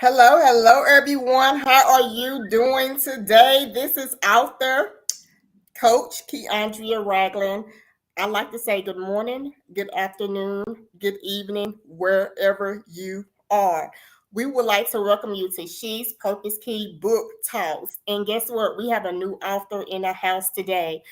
Hello, everyone. How are you doing today? This is author Coach Keandria Ragland. I'd like to say good morning, good afternoon, good evening, wherever you are. We would like to welcome you to She's Purposeke Book Talks. And guess what? We have a new author in the house today.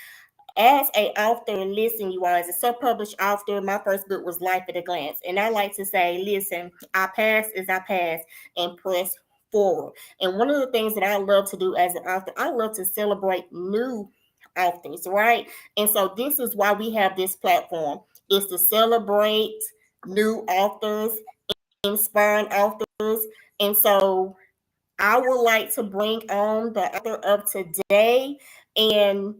As a author, listen, you all, as a self-published author, my first book was Life at a Glance. And I like to say, listen, our past is our past and press forward. And one of the things that I love to do as an author, I love to celebrate new authors, right? And so this is why we have this platform, is to celebrate new authors, inspiring authors. And so I would like to bring on the author of today, and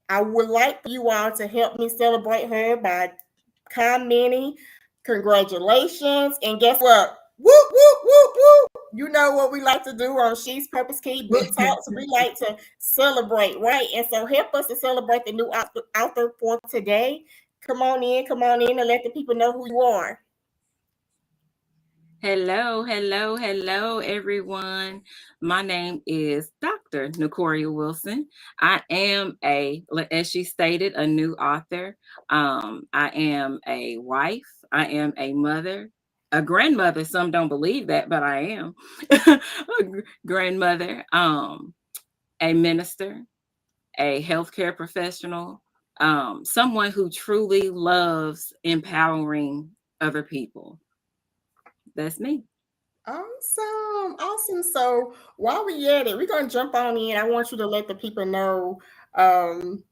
I would like for you all to help me celebrate her by commenting, congratulations, and guess what? Whoop, whoop, whoop, whoop. You know what we like to do on She's Purposeke Book Talks? We like to celebrate, right? And so help us to celebrate the new author for today. Come on in, and let the people know who you are. Hello, everyone. My name is Dr. Nycorya Wilson. I am as she stated, a new author. I am a wife. I am a mother, a grandmother. Some don't believe that, but I am grandmother, a minister, a healthcare professional, someone who truly loves empowering other people. That's me. Awesome. So while we at it, we're gonna jump on in. I want you to let the people know um,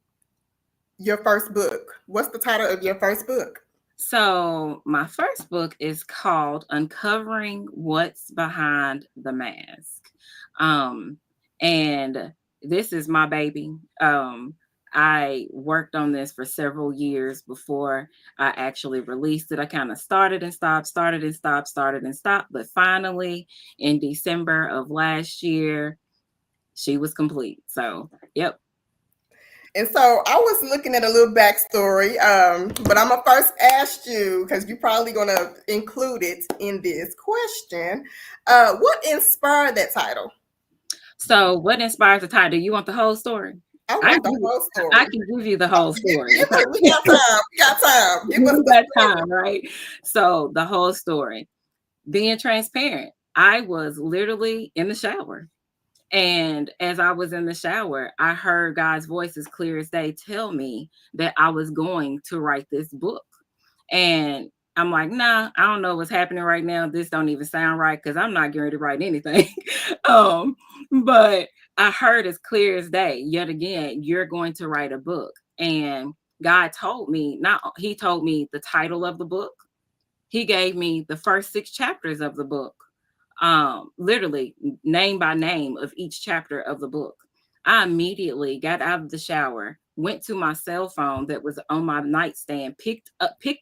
your first book. What's the title of your first book? So, my first book is called Uncovering What's Behind the Mask. Um, and this is my baby. I worked on this for several years before I actually released it. I kind of started and stopped, started and stopped, started and stopped. But finally, in December of last year, she was complete. So, yep. And so I was looking at a little backstory, but I'm gonna first ask you because you're probably gonna include it in this question. What inspired that title? So, what inspires the title? You want the whole story? I I want the can whole I story. can give you the whole story. Give it. We got time. We got time. Give us We the got story. time, right? So the whole story. Being transparent, I was literally in the shower. And as I was in the shower, I heard God's voice as clear as day tell me that I was going to write this book. And I'm like, nah, I don't know what's happening right now. This don't even sound right because I'm not going to write anything. um, but I heard as clear as day, yet again, you're going to write a book. And God told me, not he told me the title of the book. He gave me the first 6 chapters of the book, literally name by name of each chapter of the book. I immediately got out of the shower, went to my cell phone that was on my nightstand, picked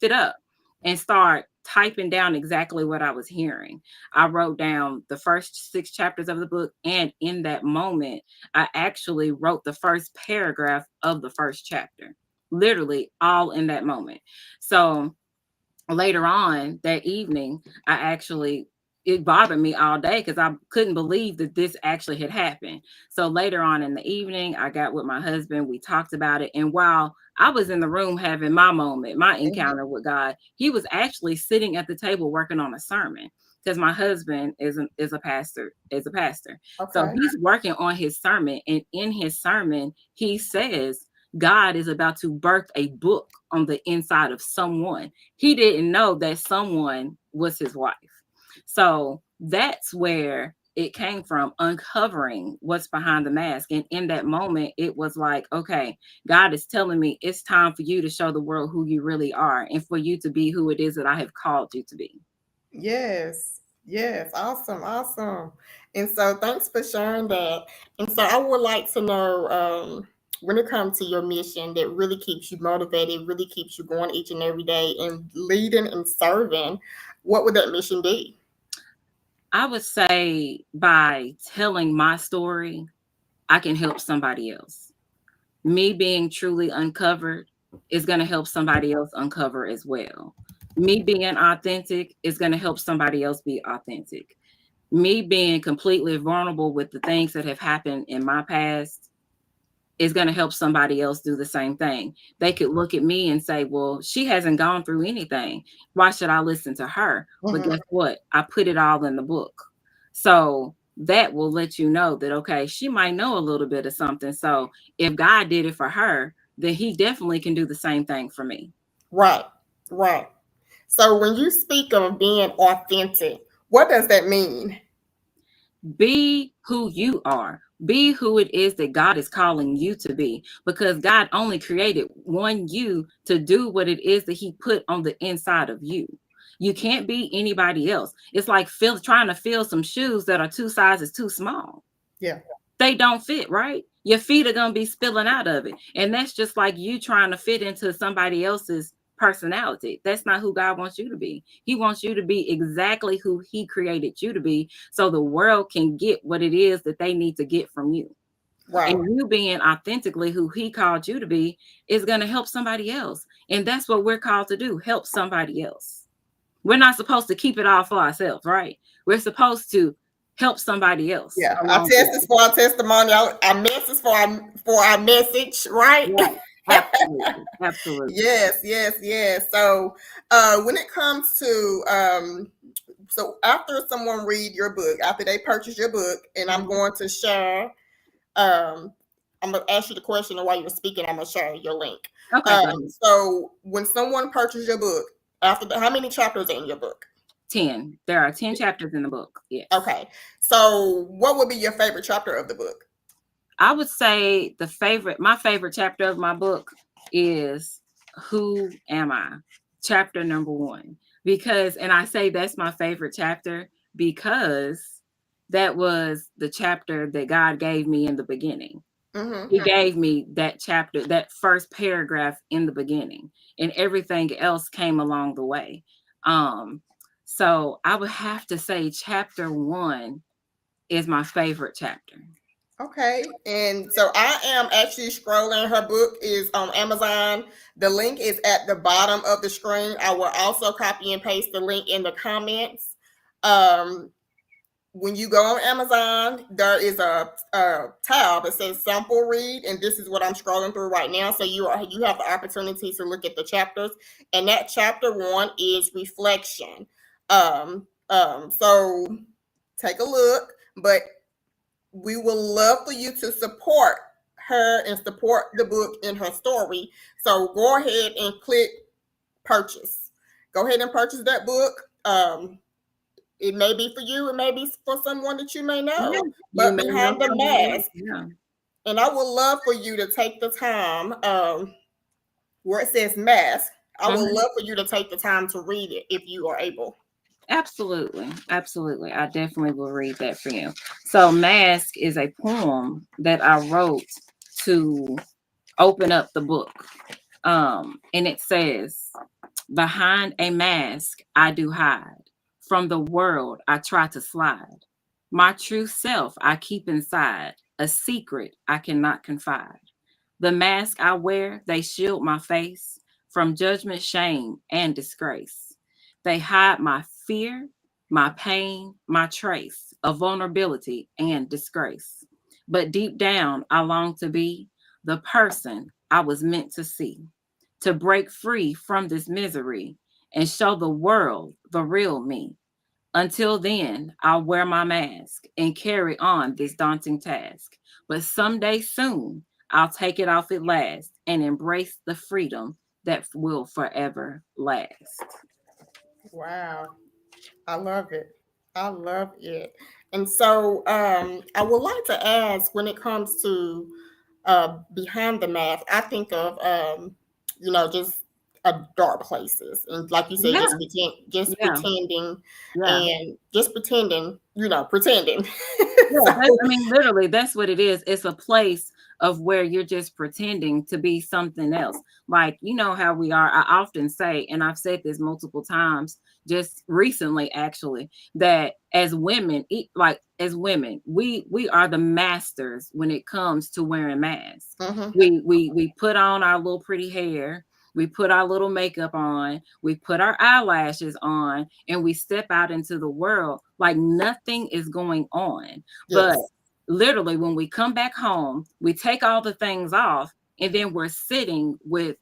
it up, and start typing down exactly what I was hearing. I wrote down the first 6 chapters of the book, and in that moment, I actually wrote the first paragraph of the first chapter. Literally, all in that moment. So later on that evening, I actually it bothered me all day because I couldn't believe that this actually had happened. So later on in the evening, I got with my husband. We talked about it. And while I was in the room having my moment, my Mhm. encounter with God, he was actually sitting at the table working on a sermon because my husband is a pastor. So Okay. he's working on his sermon. And in his sermon, he says, God is about to birth a book on the inside of someone. He didn't know that someone was his wife. So that's where it came from, uncovering what's behind the mask. And in that moment, it was like, okay, God is telling me it's time for you to show the world who you really are and for you to be who it is that I have called you to be. Yes. Yes. Awesome. And so thanks for sharing that. And so I would like to know when it comes to your mission that really keeps you motivated, really keeps you going each and every day and leading and serving, what would that mission be? I would say by telling my story, I can help somebody else. Me being truly uncovered is going to help somebody else uncover as well. Me being authentic is going to help somebody else be authentic. Me being completely vulnerable with the things that have happened in my past is going to help somebody else do the same thing. They could look at me and say, well, she hasn't gone through anything. Why should I listen to her? But Mm-hmm. guess what? I put it all in the book. So that will let you know that, okay, she might know a little bit of something. So if God did it for her, then he definitely can do the same thing for me. Right, right. So when you speak of being authentic, what does that mean? Be who you are. Be who it is that God is calling you to be, because God only created one you to do what it is that he put on the inside of you. You can't be anybody else. It's like trying to fill some shoes that are two sizes too small. Yeah. They don't fit, right? Your feet are going to be spilling out of it. And that's just like you trying to fit into somebody else's personality. That's not who God wants you to be. He wants you to be exactly who he created you to be, so the world can get what it is that they need to get from you. Right. And you being authentically who he called you to be is going to help somebody else. And that's what we're called to do, help somebody else. We're not supposed to keep it all for ourselves, right? We're supposed to help somebody else Yeah. Our along the test is way. for our testimony. Our message for our message, right? Right. Absolutely. Absolutely. Yes, yes, yes. So when it comes to so after someone read your book, after they purchase your book, and I'm Mhm. going to share, um, I'm gonna ask you the question, and while you're speaking, I'm gonna share your link. Okay, go ahead. So when someone purchases your book, how many chapters are in your book? 10. There are 10 chapters in the book. Yes. Okay. So what would be your favorite chapter of the book? I would say my favorite chapter of my book is Who Am I? Chapter number 1. Because, and I say that's my favorite chapter because that was the chapter that God gave me in the beginning. Mm-hmm. He gave me that chapter, that first paragraph in the beginning, and everything else came along the way. Um, so I would have to say chapter 1 is my favorite chapter. Okay, and so I am actually scrolling. Her book is on Amazon. The link is at the bottom of the screen. I will also copy and paste the link in the comments. Um, when you go on Amazon, there is a tab that says sample read, and this is what I'm scrolling through right now. So you have the opportunity to look at the chapters, and that chapter 1 is reflection. So take a look, but we would love for you to support her and support the book in her story. So go ahead and click purchase. Go ahead and purchase that book. It may be for you, it may be for someone that you may Yeah, know. you But may know behind the somebody else. mask, Yeah, and I would love for you to take the time, where it says mask, I would mhm. love for you to take the time to read it if you are able. Absolutely, absolutely. I definitely will read that for you. So, Mask is a poem that I wrote to open up the book. And it says, behind a mask, I do hide. From the world, I try to slide. My true self, I keep inside. A secret I cannot confide. The mask I wear, they shield my face from judgment, shame, and disgrace. They hide my fear, my pain, my trace of vulnerability and disgrace. But deep down, I long to be the person I was meant to see, to break free from this misery and show the world the real me. Until then, I'll wear my mask and carry on this daunting task. But someday soon, I'll take it off at last and embrace the freedom that will forever last. Wow. I love it. I love it. And so I would like to ask when it comes to behind the mask, I think of just dark places. And like you said, Yeah, just yeah, pretending yeah. and just pretending, pretending. Yeah, So I mean, literally, that's what it is. It's a place of where you're just pretending to be something else. Like, you know how we are. I often say, and I've said this multiple times, just recently, actually, that as women, like as women, we are the masters when it comes to wearing masks. mhm. We put on our little pretty hair. we put our little makeup on, we put our eyelashes on, and we step out into the world like nothing is going on. But Yes. literally, when we come back home, we take all the things off, and then we're sitting with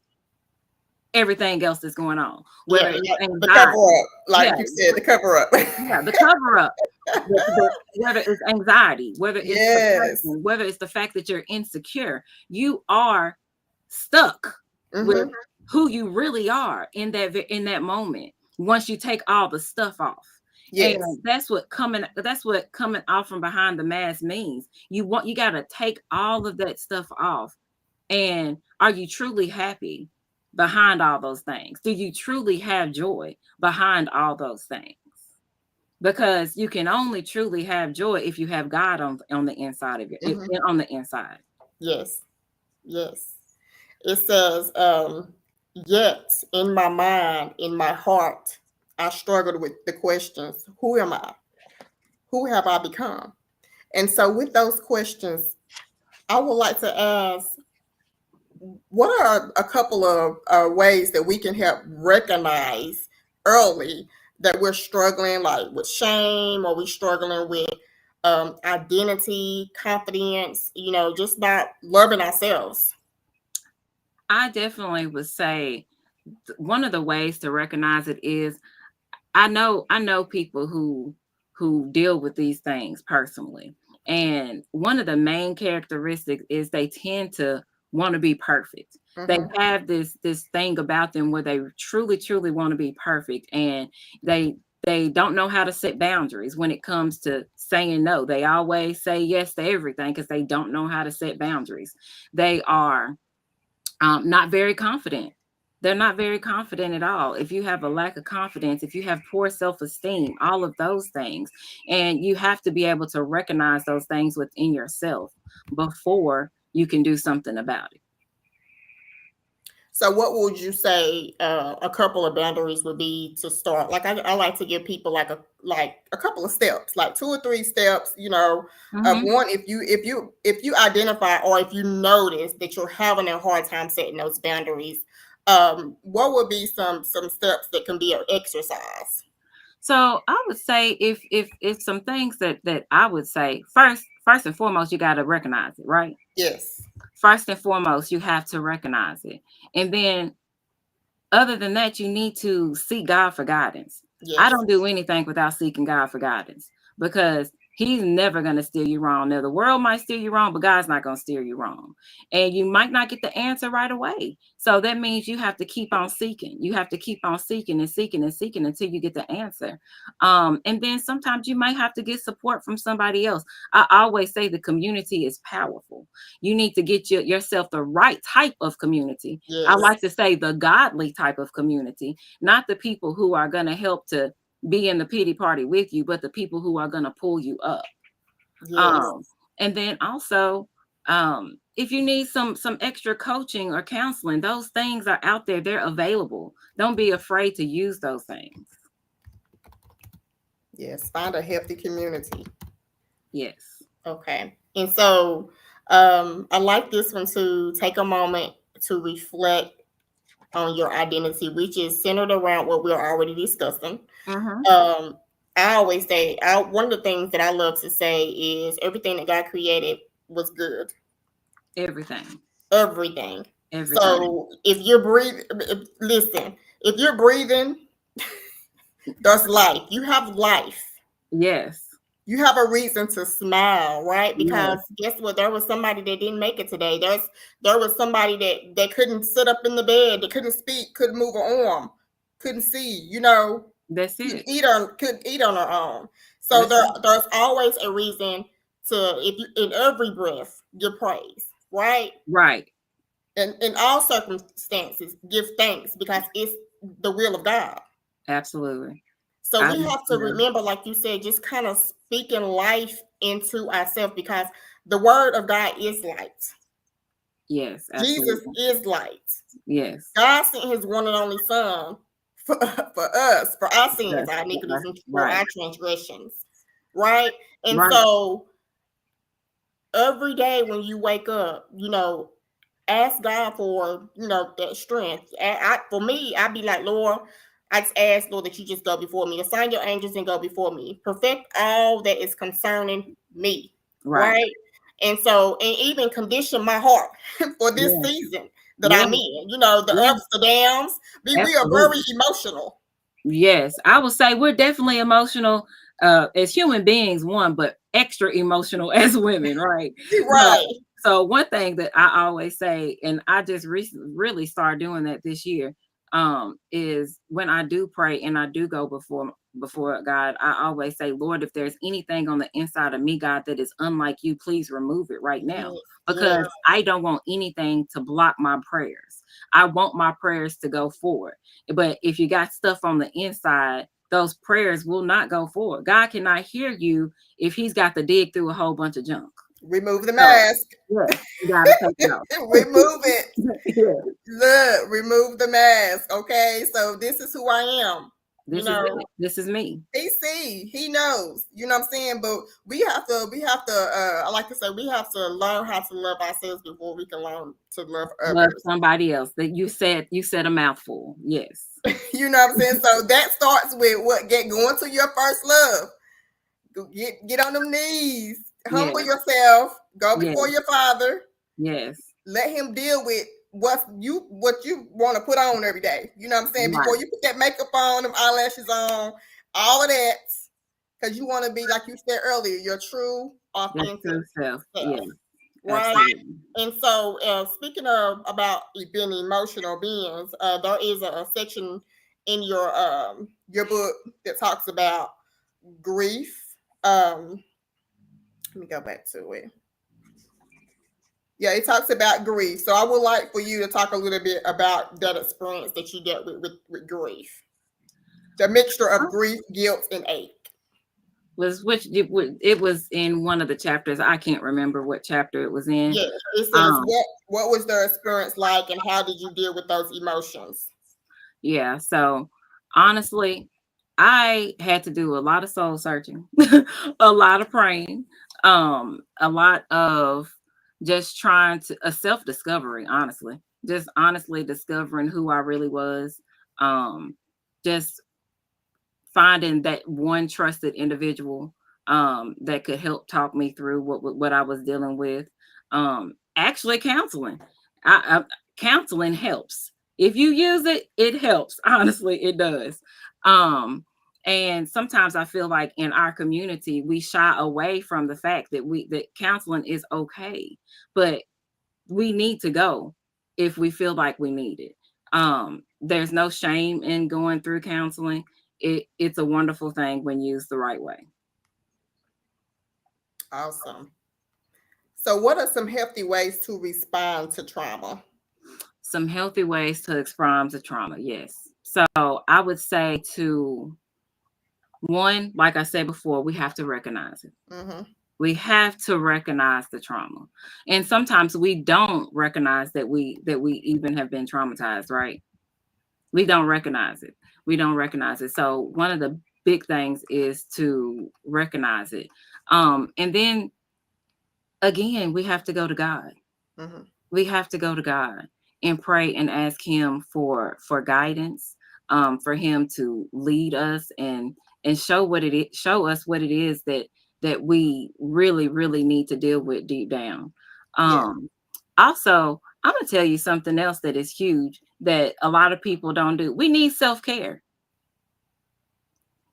everything else that's going on, Yeah. whether it's The cover anxiety. up, Yeah, like you said, the cover up. yeah, the cover up. Whether it's anxiety, whether it's Yes. depression, whether it's the fact that you're insecure, you are stuck with Mm-hmm. who you really are in that moment. Once you take all the stuff off, and Yes. that's what coming off from behind the mask means. You got to take all of that stuff off, and are you truly happy behind all those things? Do you truly have joy behind all those things? Because you can only truly have joy if you have God on the inside of Mm-hmm. on the inside. Yes. Yes. It says, yet in my mind, in my heart, I struggled with the questions: who am I? Who have I become? And so, with those questions, I would like to ask, what are a couple of ways that we can help recognize early that we're struggling, like with shame, or we're struggling with identity, confidence, just not loving ourselves? I definitely would say one of the ways to recognize it is I know people who deal with these things personally. And one of the main characteristics is they tend to want to be perfect. They Mm-hmm. have this thing about them where they truly want to be perfect, and they they don't know how to set boundaries when it comes to saying no. They always say yes to everything because they don't know how to set boundaries. They are not very confident. They're not very confident at all. If you have a lack of confidence, if you have poor self esteem, all of those things, and you have to be able to recognize those things within yourself before you can do something about it. So, what would you say a couple of boundaries would be to start? Like, I like to give people like a couple of steps, like 2 or 3 steps. Hmm. One, if you identify, or if you notice that you're having a hard time setting those boundaries, what would be some steps that can be an exercise? So I would say if some things that I would say first and foremost, you got to recognize it, right? Yes, First and foremost, you have to recognize it, and then other than that, you need to seek God for guidance. I yes, don't do anything without seeking God for guidance because He's never going to steer you wrong. Now, the world might steer you wrong, but God's not going to steer you wrong. And you might not get the answer right away. So that means you have to keep on seeking. You have to keep on seeking and seeking and seeking until you get the answer. And then sometimes you might have to get support from somebody else. I always say the community is powerful. You need to get yourself the right type of community. I yes, like to say the godly type of community, not the people who are going to help to be in the pity party with you, but the people who are going to pull you up. yes, Um, and then also, if you need some extra coaching or counseling, those things are out there. They're available. Don't be afraid to use those things. yes. Find a healthy community. Yes. Okay. And so, I like this one to take a moment to reflect on your identity, which is centered around what we're already discussing. Mm-hmm. Um, I always say, one of the things that I love to say is everything that God created was good. Everything. Everything. Everything. So if you're breathing, listen, if you're breathing, there's life. You have life. Yes. You have a reason to smile, right? Because Yes. guess what? There was somebody that didn't make it today. There was somebody that couldn't sit up in the bed, that couldn't speak, couldn't move an arm, couldn't see. That's Couldn't it. eat on her own. So That's it. there's always a reason to, if you, in every breath, give praise, right? Right. And in all circumstances, give thanks, because it's the will of God. Absolutely. So I we have to agree. remember, like you said, just kind of speaking life into ourselves, because the word of God is light. Yes, Jesus absolutely. is light. Yes. God sent his one and only son for us, for our sins, Yes. our iniquities, and for Right. our transgressions. Right? And Right. so every day when you wake up, ask God for, that strength. For me, I'd be like, Lord, I just ask, Lord, that you just go before me. Assign your angels and go before me. Perfect all that is concerning me. Right. Right. And so, and even condition my heart for this Yeah. season that Yeah. I'm in, the Yeah. ups, the downs. We are very Absolutely. emotional. Yes, I would say we're definitely emotional as human beings, one, but extra emotional as women, right? So, Right. so one thing that I always say, and I just recently really started doing that this year, is when I do pray and I do go before God, I always say, Lord, if there's anything on the inside of me, God, that is unlike you, please remove it right now, Yes. because Yes. I don't want anything to block my prayers. I want my prayers to go forward. But if you got stuff on the inside, those prayers will not go forward. God cannot hear you if he's got to dig through a whole bunch of junk. Remove the So, mask. yeah, you got to take it out. Remove it. Yeah, Look, remove the mask. Okay. So this is who I am. You this is know, it. This is me. he knows. You know what I'm saying? But I like to say we have to learn how to love ourselves before we can learn to love Love others. somebody else. That you said a mouthful. Yes. You know what I'm saying? So that starts with going to your first love. Get on them knees, humble Yes. yourself, go Yes. before your father, Yes. let him deal with what you want to put on every day. You know what I'm saying? Before Right. you put that makeup on, them eyelashes on, all of that, because you want to be, like you said earlier, your true, That's authentic true self. self, Yes. right? Absolutely. And so, speaking of about being emotional beings, there is a section in your book that talks about grief. Let me go back to it. Yeah, it talks about grief. So I would like for you to talk a little bit about that experience that you dealt with grief. The mixture of grief, guilt, and ache. It was in one of the chapters. I can't remember what chapter it was in. Yeah, it says Um, what was their experience like, and how did you deal with those emotions? yeah, so honestly, I had to do a lot of soul searching, a lot of praying, a lot of just trying to a self-discovery, honestly. Just honestly discovering who I really was. Just finding that one trusted individual that could help talk me through what I was dealing with. Actually, counseling. Counseling helps. If you use it, it helps. Honestly, it does. And sometimes I feel like in our community we shy away from the fact that counseling is okay, but we need to go if we feel like we need it. There's no shame in going through counseling. It's a wonderful thing when used the right way. Awesome. So, what are some healthy ways to respond to trauma? Some healthy ways to respond to trauma. Yes. So I would say to one, like I said before, we have to recognize it. Mm-hmm. We have to recognize the trauma. And sometimes we don't recognize that we even have been traumatized, right? We don't recognize it. We don't recognize it. So one of the big things is to recognize it. And then again, we have to go to God. Mm-hmm. We have to go to God and pray and ask him for guidance, for him to lead us and show us what it is that we really, really need to deal with deep down. Yeah. Also, I'm gonna tell you something else that is huge that a lot of people don't do. We need self-care.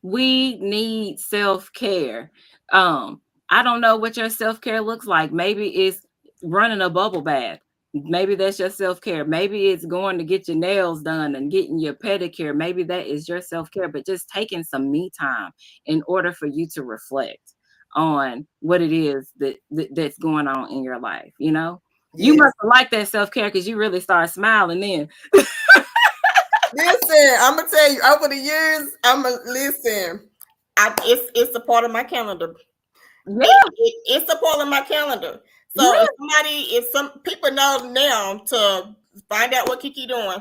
We need self-care. Um, I don't know what your self-care looks like. Maybe it's running a bubble bath. Maybe that's your self-care. Maybe it's going to get your nails done and getting your pedicure. Maybe that is your self-care, but just taking some me time in order for you to reflect on what it is that's going on in your life. You Yes. must like that self-care because you really start smiling then. Listen, I'm gonna tell you. Over the years, I'm gonna listen. It's a part of my calendar. Yeah, It's a part of my calendar. So yeah, if some people know now to find out what Kiki doing,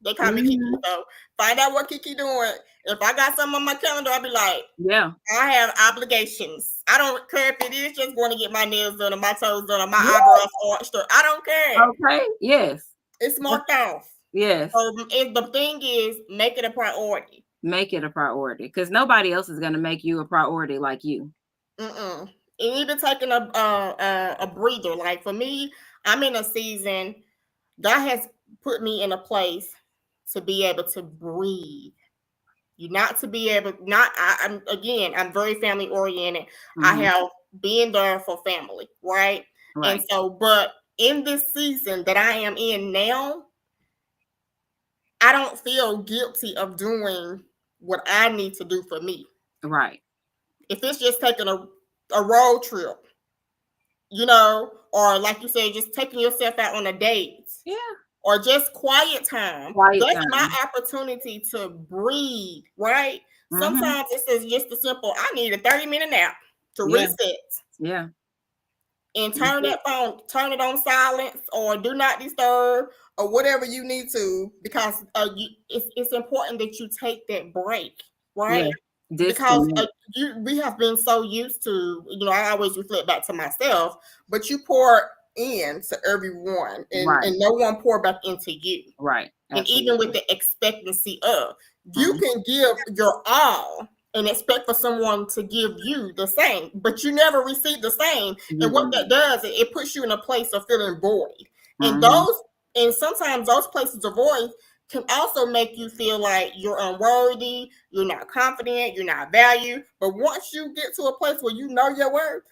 They call me Kiki. So find out what Kiki doing. If I got something on my calendar, I'll be like, yeah, I have obligations. I don't care if it is just going to get my nails done or my toes done or my yeah. eyebrows arched. I don't care. Okay, yes, It's marked off. yes. So the thing is, make it a priority. Make it a priority, because nobody else is going to make you a priority like you. And even taking a breather. Like for me, I'm in a season. God has put me in a place to be able to breathe. You not to be able, not, I'm very family oriented. I have been there for family, right? And Right, so, but in this season that I am in now, I don't feel guilty of doing what I need to do for me. right. If it's just taking a road trip, or like you said, just taking yourself out on a date, Yeah, or just quiet time. quiet That's my time. opportunity to breathe, right? Mm-hmm. Sometimes it's just a simple, I need a 30-minute nap to Yeah, reset yeah. and That's turn it. that phone, turn it on silence or do not disturb or whatever you need to, because it's important that you take that break, Yeah, right? Because disconnect. we have been so used to, I always reflect back to myself, but you pour in to everyone, and Right, no one pour back into you. right. And even with Absolutely. the expectancy of, you Mhm. can give your all and expect for someone to give you the same, but you never receive the same. You And what don't. that does, it puts you in a place of feeling void. And Mhm. sometimes those places of void can also make you feel like you're unworthy, you're not confident, you're not valued. But once you get to a place where you know your worth,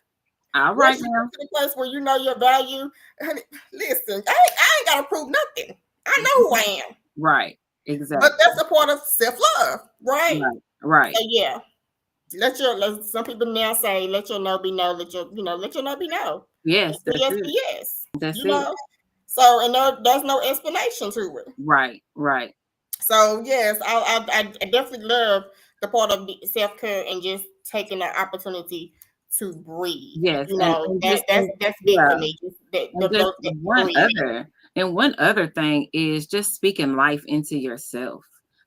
All right once you now. get to the place where you know your value, honey, listen, I ain't got to prove nothing. I know who I am. Right. But Exactly. that's a part of self-love, right? Right. Right. So yeah, some people now say, let your no be no, let your no be no. And Yes, your that's yes it. be yes. That's it. So, and there's no explanation to it. Right. Right. So yes, I definitely love the part of the self-care and just taking the opportunity to breathe. Yes, and just That's big yeah. for me. Just And just that breathing. one other thing is just speaking life into yourself.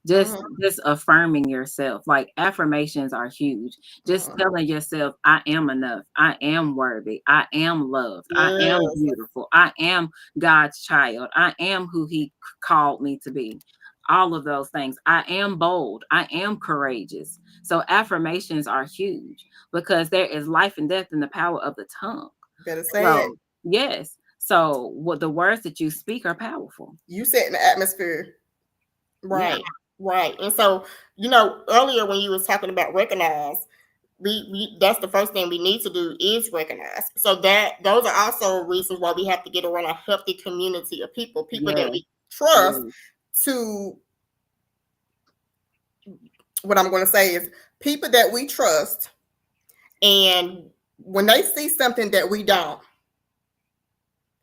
Just Mm-hmm, just affirming yourself. Like affirmations are huge. Just mm-hmm. telling yourself, I am enough. I am worthy. I am loved. I am Yes, beautiful. I am God's child. I am who he called me to be. All of those things. I am bold. I am courageous. So affirmations are huge because there is life and death in the power of the tongue. better say it. So, yes. So, what the words that you speak are powerful. You set in the atmosphere. Yeah. Right, right. And so, earlier when you was talking about recognize, we that's the first thing we need to do is recognize. So that those are also reasons why we have to get around a healthy community of people that Yes. we trust. Yes. To what I'm going to say is people that we trust, and when they see something that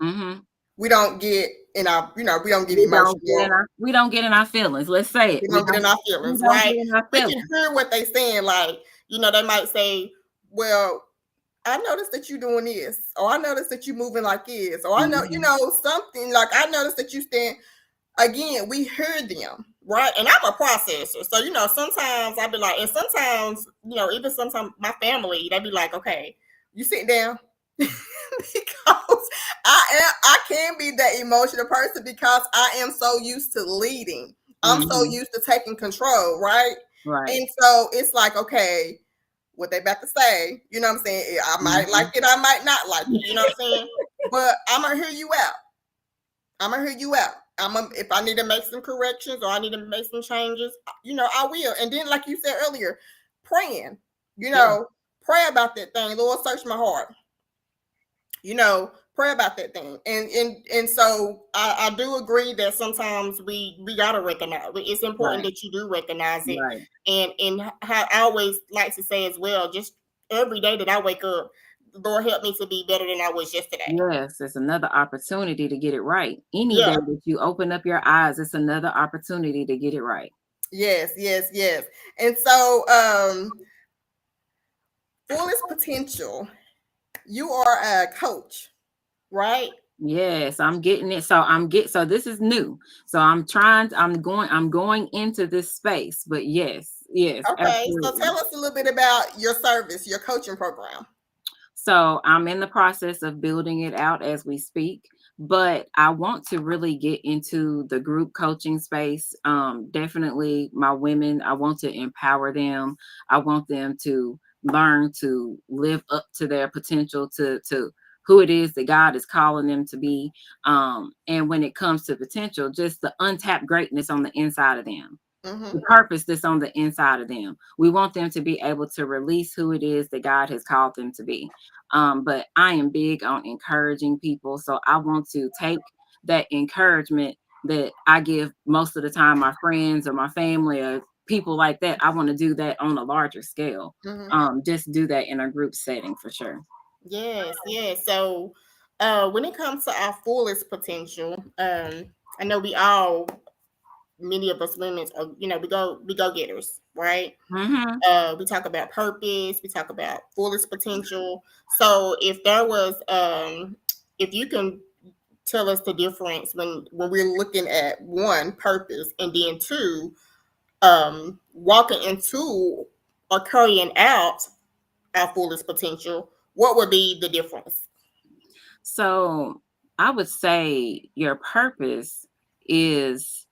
Mm-hmm. we don't get in our, we don't get emotional. We don't get in our feelings. Let's say it. We don't get in our We feelings, don't right? get in our We can feelings. hear what they saying. Like, they might say, well, I noticed that you doing this, or I noticed that you moving like this, or I know, Mm-hmm. something like, I noticed that you stand. Again, we hear them, right? And I'm a processor. So, sometimes I'd be like, and sometimes, even sometimes my family, they'd be like, okay, you sit down. Because I can be that emotional person because I am so used to leading. I'm so Mm-hmm. used to taking control, right? Right. And so it's like, okay, what they about to say, you know what I'm saying? I might like Mm-hmm. it, I might not like it, you know what I'm saying? But I'm gonna hear you out. I'm gonna hear you out. If I need to make some corrections or I need to make some changes, I will. And then, like you said earlier, praying, you Yeah. know, pray about that thing. Lord, search my heart. Pray about that thing. And so I do agree that sometimes we gotta recognize. It's important Right. that you do recognize it. Right. And how I always like to say as well, just every day that I wake up, Lord help me to be better than I was yesterday. Yes, it's another opportunity to get it right. Any day Yeah. that you open up your eyes, it's another opportunity to get it right. Yes, yes, yes. And so fullest potential, you are a coach, right? Yes, I'm getting it. So this is new. So I'm going into this space. But yes, Okay, so absolutely. tell us a little bit about your service, your coaching program. So I'm in the process of building it out as we speak, but I want to really get into the group coaching space. Definitely my women, I want to empower them. I want them to learn to live up to their potential, to who it is that God is calling them to be. And when it comes to potential, just the untapped greatness on the inside of them, the Mm-hmm. purpose that's on the inside of them. We want them to be able to release who it is that God has called them to be. But I am big on encouraging people. So I want to take that encouragement that I give most of the time my friends or my family or people like that. I want to do that on a larger scale. Mm-hmm. Just do that in a group setting for sure. Yes, yes. So, when it comes to our fullest potential, I know we all, many of us women, are, we go getters, right? Hmm. We talk about purpose, we talk about fullest potential. So, if you can tell us the difference when we're looking at one, purpose, and then two, walking into or carrying out our fullest potential, what would be the difference? So I would say your purpose is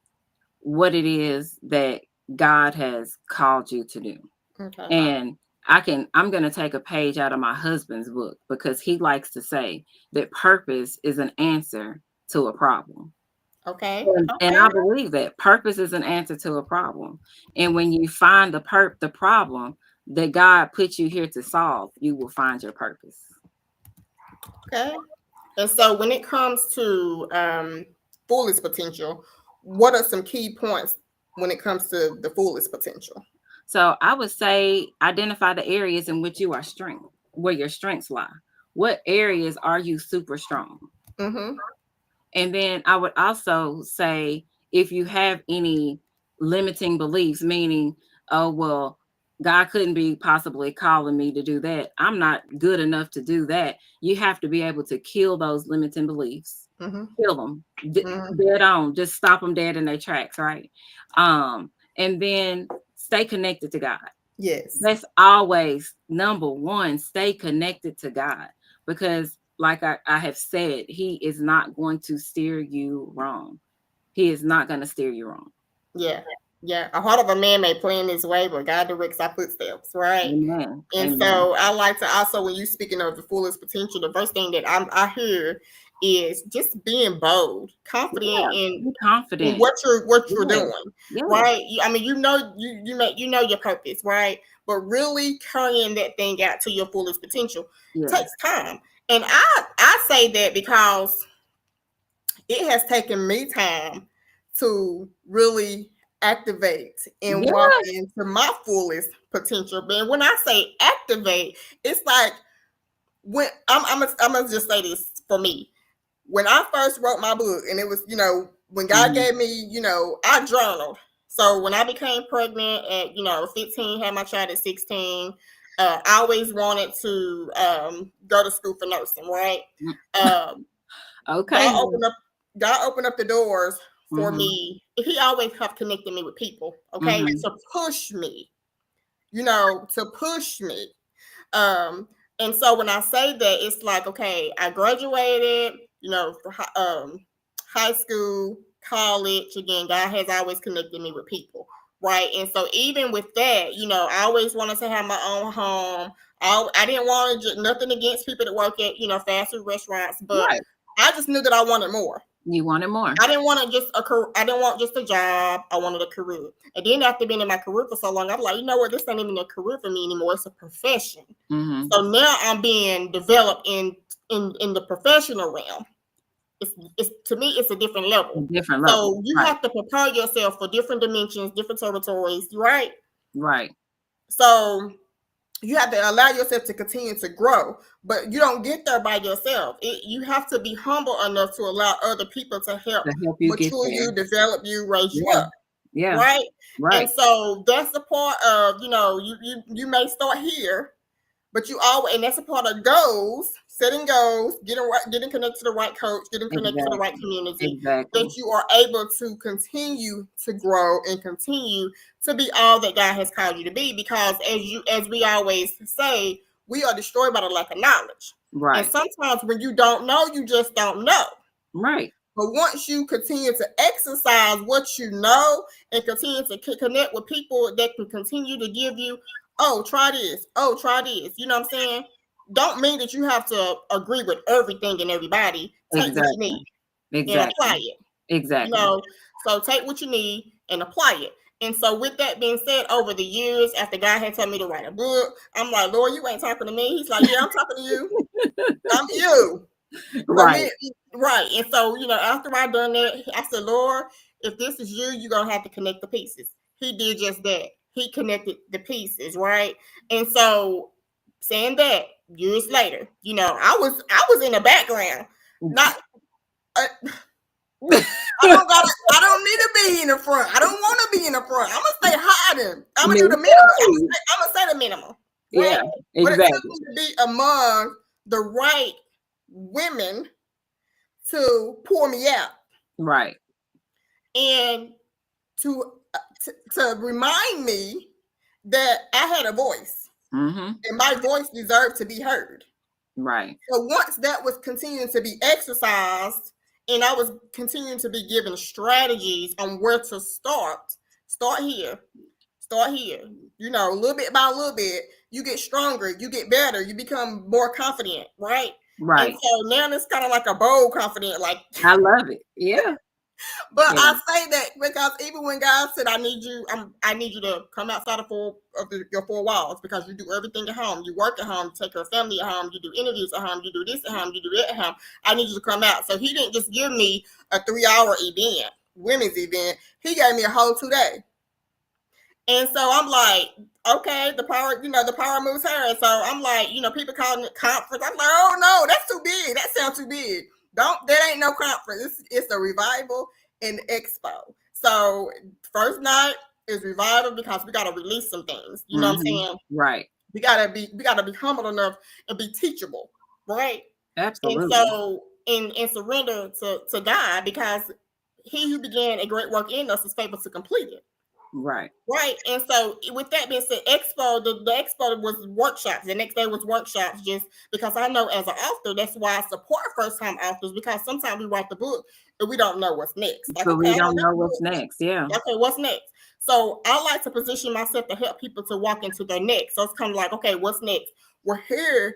what it is that God has called you to do. Okay. And I'm going to take a page out of my husband's book because he likes to say that purpose is an answer to a problem. Okay. And Okay. I believe that purpose is an answer to a problem. And when you find the problem that God put you here to solve, you will find your purpose. Okay. And so when it comes to fullest potential, what are some key points when it comes to the fullest potential? So I would say identify the areas in which you are strength, where your strengths lie. What areas are you super strong? Mm-hmm. And then I would also say if you have any limiting beliefs, meaning, oh, well, God couldn't be possibly calling me to do that. I'm not good enough to do that. You have to be able to kill those limiting beliefs, Mm-hmm. kill them Mm-hmm. dead on, just stop them dead in their tracks, right? And then stay connected to God. Yes. That's always number one. Stay connected to God because, like I have said, He is not going to steer you wrong. He is not going to steer you wrong. Yeah. Yeah. A heart of a man may plan his way, but God directs our footsteps, right? Amen. And Amen. so I like to also, when you speaking of the fullest potential, the first thing that I hear is just being bold, confident Yeah. in Be in confident. what you're Yes. doing, Yes. right? I mean, you know your purpose, right? But really carrying that thing out to your fullest potential Yes. takes time, and I say that because it has taken me time to really activate and walk Yes. into my fullest potential. But when I say activate, it's like when I'm gonna just say this for me. When I first wrote my book, and it was, when God Mhm. gave me, I journaled. So when I became pregnant at, 15, had my child at 16, I always wanted to go to school for nursing, right? Mm. Um, Okay. God opened up God opened up the doors for Mhm. me. He always have connected me with people, okay, Mhm. to push me, to push me. Um, and so when I say that, it's like, okay, I graduated, for high school, college. Again, God has always connected me with people, right? And so even with that, I always wanted to have my own home. I didn't want to, nothing against people that work at, fast food restaurants, but Right. I just knew that I wanted more. You wanted more. I didn't want I didn't want just a job. I wanted a career. And then after being in my career for so long, I'm like, you know what? This ain't even a career for me anymore. It's a profession. Mhm. So now I'm being developed in the professional realm. It's to me, it's a different A level. different level. So you Right. have to prepare yourself for different dimensions, different territories, right? Right. So you have to allow yourself to continue to grow, but you don't get there by yourself. You have to be humble enough to allow other people to help To help you get mature there. you, develop you, raise you Yeah. up, Yeah. right? And Right. so that's the part of, you may start here, but you always, and that's a part of goals, setting goals, getting connected to the right coach, getting connected to the right Exactly. community, Exactly. that you are able to continue to grow and continue to be all that God has called you to be. Because as we always say, we are destroyed by the lack of knowledge. And Right. sometimes when you don't know, you just don't know. Right. But once you continue to exercise what you know and continue to connect with people that can continue to give you, oh, try this. Oh, try this. You know what I'm saying? Don't mean that you have to agree with everything and everybody. Take what you Exactly. need and apply Exactly. it. You Exactly. know, so take what you need and apply it. And so, with that being said, over the years, after God had told me to write a book, I'm like, Lord, you ain't talking to me. He's like, yeah, I'm talking to you. I'm you. So Right. me, right. And so, after I done that, I said, Lord, if this is you, you're gonna have to connect the pieces. He did just that. He connected the pieces, right? And so, saying that, years later, I was in the background. Not uh, I don't need to be in the front. I don't want to be in the front. I'm gonna stay hiding. I'm gonna Me do the minimum. too. I'm gonna say the minimum, Yeah. right? But it took Exactly. me to be among the right women to pour me out Right. and to remind me that I had a voice Mm-hmm. and my voice deserved to be heard. Right. So once that was continuing to be exercised and I was continuing to be given strategies on where to start here, start here. A little bit by a little bit, you get stronger, you get better, you become more confident, right? And Right. so now it's kind of like a bold confident, like. I love it. Yeah. But Yeah. I say that because even when God said, I need you to come outside your four walls because you do everything at home. You work at home, you take care of family at home, you do interviews at home, you do this at home, you do that at home. I need you to come out. So he didn't just give me a 3-hour event, women's event. He gave me a whole 2 day. And so I'm like, okay, the power moves her. So I'm like, people calling it conference. I'm like, oh no, that's too big. That sounds too big. That ain't no conference. It's a revival and expo. So first night is revival because we gotta release some things. You know what I'm Mm-hmm. saying? Right. We gotta be humble enough and be teachable, right? And Absolutely. so and surrender to God because he who began a great work in us is faithful to complete it. Right. Right. And so with that being said, the expo was workshops. The next day was workshops just because I know as an author, that's why I support first time authors because sometimes we write the book and we don't know what's next. Like, So okay, we I don't don't got know the what's book. next. Yeah. Okay, what's next? So I like to position myself to help people to walk into their next. So it's kind of like, okay, what's next? We're here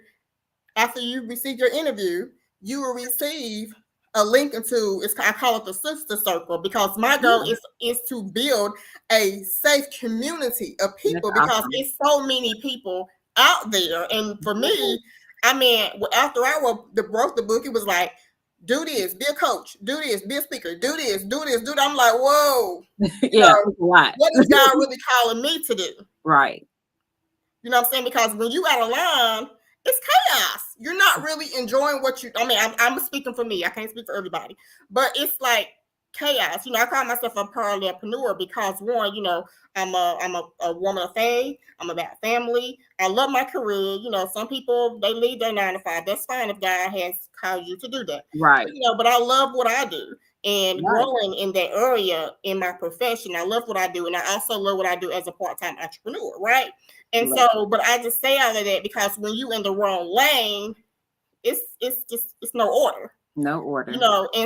after you receive your interview, you will receive a link into I call it the sister circle because my goal Yeah. is to build a safe community of That's people because awesome. it's so many people out there. And for me, I mean, after I wrote the book, it was like, do this, be a coach, do this, be a speaker, do this, do this, do that. I'm like, whoa, Yeah. It's a lot. what is God really calling me to do? Right. You know what I'm saying? Because when you out of line, it's chaos. You're not really enjoying what you. I mean, I'm speaking for me. I can't speak for everybody, but it's like chaos. I call myself a parallelpreneur because one, I'm a woman of faith. I'm about family. I love my career. Some people they leave their 9 to 5. That's fine if God has called you to do that. Right. But I love what I do and Right. growing in that area in my profession. I love what I do, and I also love what I do as a part-time entrepreneur. Right. And Right. so, but I just say all of that because when you in the wrong lane, it's no order, No order. And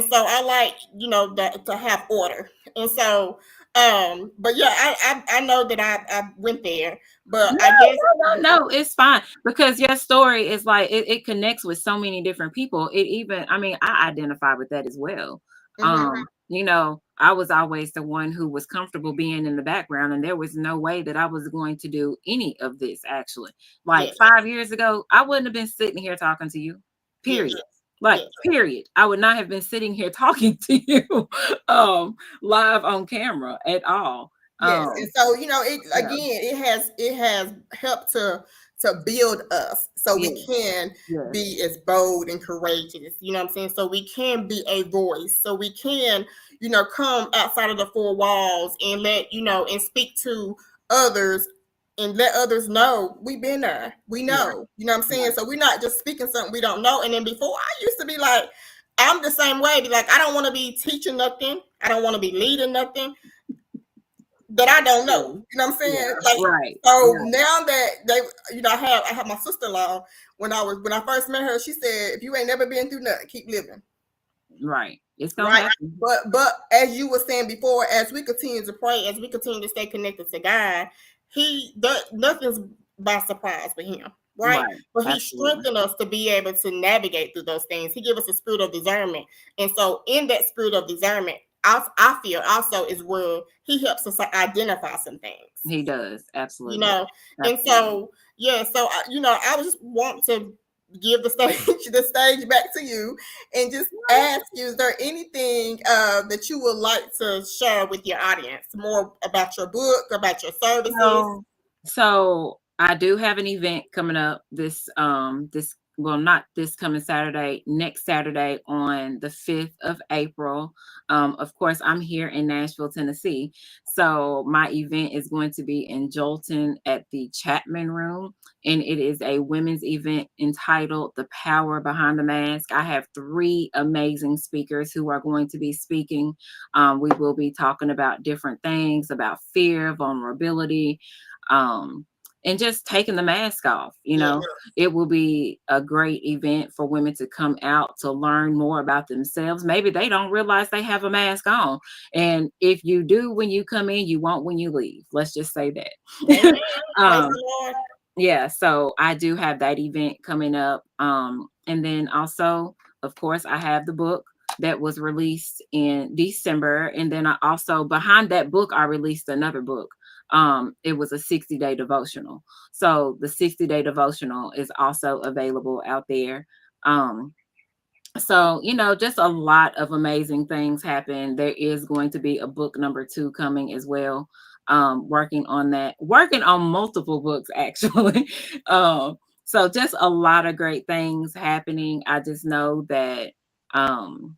so I like, that to have order. And so, but yeah, I know that I went there, but No, I guess no, it's fine because your story is like it connects with so many different people. It even, I mean, I identify with that as well. mhm, I was always the one who was comfortable being in the background, and there was no way that I was going to do any of this actually. Like yes, 5 years ago, I wouldn't have been sitting here talking to you. yes, Period. Like, yes. period. I would not have been sitting here talking to you live on camera at all. Yes, and Um, so it yeah, again, it has helped to build us so yeah, we can yeah. be as bold and courageous. You know what I'm saying? So we can be a voice. So we can, come outside of the four walls and let and speak to others and let others know we've been there. We Right. know. You know what I'm saying? Right. So we're not just speaking something we don't know. And then before, I used to be like, I'm the same way. Be like, I don't want to be teaching nothing. I don't want to be leading nothing that I don't know. True. You know what I'm Yeah. saying? Like, Right. so Right. now that they, I have my sister-in-law. When I first met her, she said, if you ain't never been through nothing, keep living. Right. It's gonna Right. happen. But as you were saying before, as we continue to pray, as we continue to stay connected to God, nothing's by surprise with him. Right. Right. But he Absolutely. strengthened us to be able to navigate through those things. He gave us a spirit of discernment. And so in that spirit of discernment, I feel also is where he helps us identify some things. He does. You Absolutely. know, and Absolutely. so yeah, so I was just want to give the stage back to you and just ask you, is there anything that you would like to share with your audience more about your book, about your services? So, so I do have an event coming up this well, not this coming Saturday, next Saturday on the 5th of April. Of course, I'm here in Nashville, Tennessee. So my event is going to be in Jolton at the Chapman Room, and it is a women's event entitled The Power Behind the Mask. I have three amazing speakers who are going to be speaking. We will be talking about different things about fear, vulnerability, um, and just taking the mask off. Yeah, It will be a great event for women to come out to learn more about themselves. Maybe they don't realize they have a mask on. And if you do when you come in, you won't when you leave. Let's just say amen. that. Praise um, the Lord. yeah, so I do have that event coming up. And then also, of course, I have the book that was released in December. And then I also, behind that book, I released another book. It was a 60-day devotional. So the 60-day devotional is also available out there. Um, so just a lot of amazing things happen. There is going to be a book number 2 coming as well. Working on that, working on multiple books actually. So just a lot of great things happening. I just know that um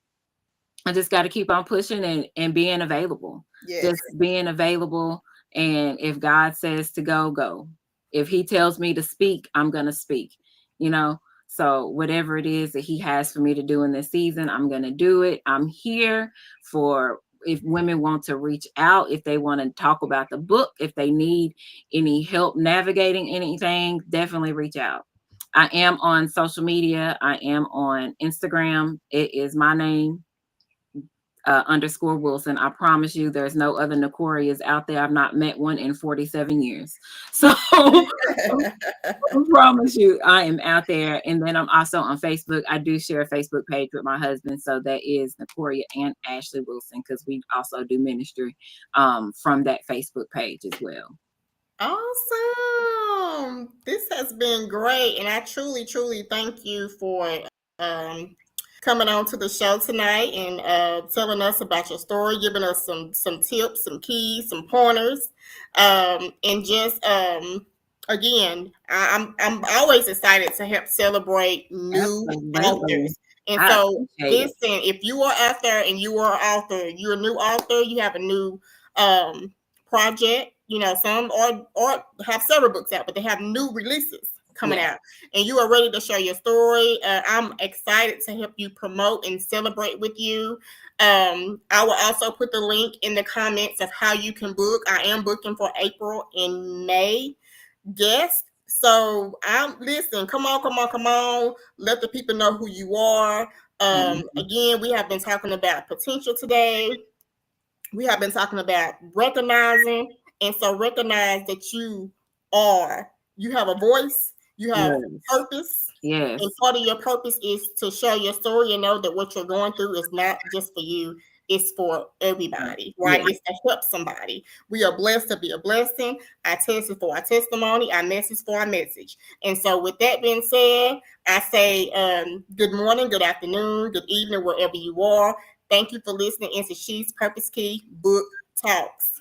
I just got to keep on pushing and being available. Yes. Just being available. And if God says to go, go. If he tells me to speak, I'm going to speak, you know? So whatever it is that he has for me to do in this season, I'm going to do it. I'm here for if women want to reach out, if they want to talk about the book, if they need any help navigating anything, definitely reach out. I am on social media. I am on Instagram. It is my name, underscore Wilson. I promise you, there's no other Nycoryas out there. I've not met one in 47 years. So I promise you, I am out there. And then I'm also on Facebook. I do share a Facebook page with my husband. So that is Nycorya and Ashley Wilson, because we also do ministry from that Facebook page as well. Awesome. This has been great. And I truly, truly thank you for coming on to the show tonight and telling us about your story, giving us some tips, some keys, some pointers. And just again, I'm always excited to help celebrate new Absolutely. authors. And I so appreciate it. listen, if you are out there and you are an author, you're a new author, you have a new project. Some or have several books out, but they have new releases coming Yeah. out, and you are ready to share your story. I'm excited to help you promote and celebrate with you. I will also put the link in the comments of how you can book. I am booking for April and May guests. So I'm listen, come on, come on, come on. Let the people know who you are. Mhm. Again, we have been talking about potential today. We have been talking about recognizing, and so recognize that you have a voice, you have Yes. purpose, and Yes. part of your purpose is to share your story and know that what you're going through is not just for you, it's for everybody, right? Yeah. It's to help somebody. We are blessed to be a blessing. Our test is for our testimony, our message for our message. And so with that being said, I say good morning, good afternoon, good evening, wherever you are. Thank you for listening into She's Purposeke Book Talks.